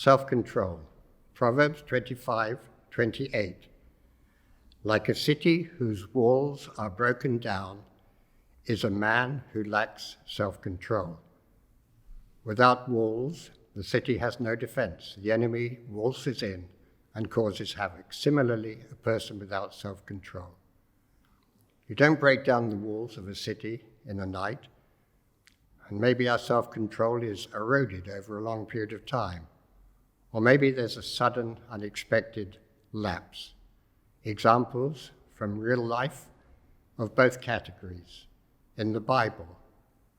Self-control. Proverbs 25:28. Like a city whose walls are broken down is a man who lacks self-control. Without walls, the city has no defense. The enemy waltzes in and causes havoc. Similarly, a person without self-control. You don't break down the walls of a city in a night, and maybe our self-control is eroded over a long period of time. Or maybe there's a sudden, unexpected lapse. Examples from real life of both categories. In the Bible,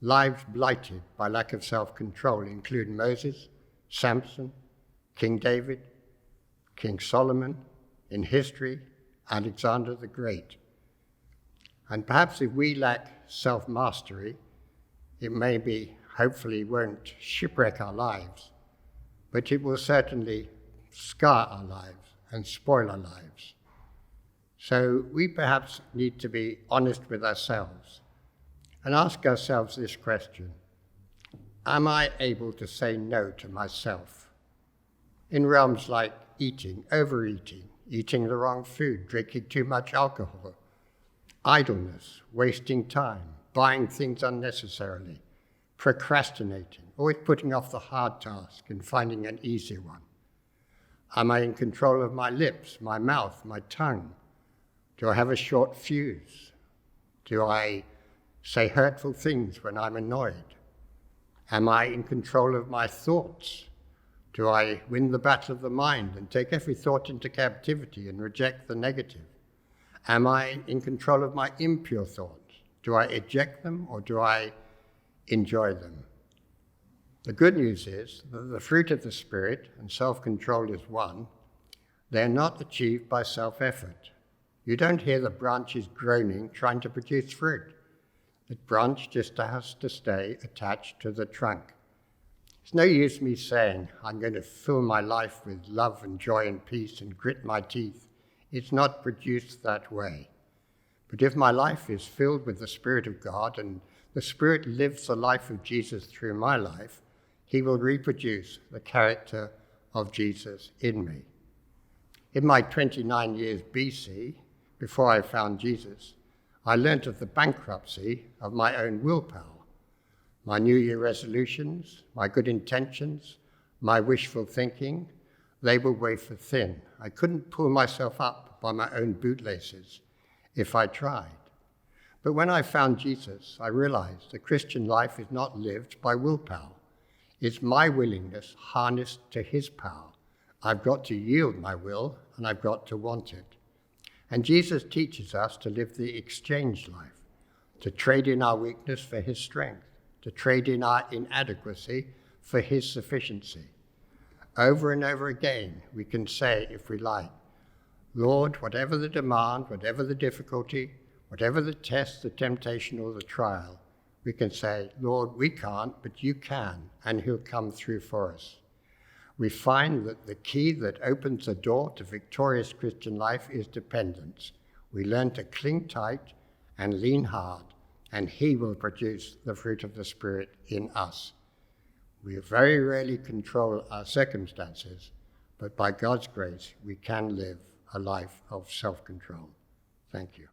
lives blighted by lack of self-control include Moses, Samson, King David, King Solomon, in history, Alexander the Great. And perhaps if we lack self-mastery, it hopefully won't shipwreck our lives, but it will certainly scar our lives and spoil our lives. So we perhaps need to be honest with ourselves and ask ourselves this question: am I able to say no to myself in realms like eating, overeating, eating the wrong food, drinking too much alcohol, idleness, wasting time, buying things unnecessarily, procrastinating, always putting off the hard task and finding an easy one? Am I in control of my lips, my mouth, my tongue? Do I have a short fuse? Do I say hurtful things when I'm annoyed? Am I in control of my thoughts? Do I win the battle of the mind and take every thought into captivity and reject the negative? Am I in control of my impure thoughts? Do I eject them or do I enjoy them? The good news is that the fruit of the Spirit, and self-control is one, they're not achieved by self-effort. You don't hear the branches groaning trying to produce fruit. The branch just has to stay attached to the trunk. It's no use me saying, I'm going to fill my life with love and joy and peace and grit my teeth. It's not produced that way. But if my life is filled with the Spirit of God and the Spirit lives the life of Jesus through my life, he will reproduce the character of Jesus in me. In my 29 years BC, before I found Jesus, I learnt of the bankruptcy of my own willpower. My New Year resolutions, my good intentions, my wishful thinking, they were wafer thin. I couldn't pull myself up by my own bootlaces if I tried. But when I found Jesus, I realized the Christian life is not lived by willpower. It's my willingness harnessed to his power. I've got to yield my will and I've got to want it. And Jesus teaches us to live the exchange life, to trade in our weakness for his strength, to trade in our inadequacy for his sufficiency. Over and over again, we can say, if we like, Lord, whatever the demand, whatever the difficulty, whatever the test, the temptation, or the trial, we can say, Lord, we can't, but you can, and he'll come through for us. We find that the key that opens the door to victorious Christian life is dependence. We learn to cling tight and lean hard, and he will produce the fruit of the Spirit in us. We very rarely control our circumstances, but by God's grace, we can live a life of self-control. Thank you.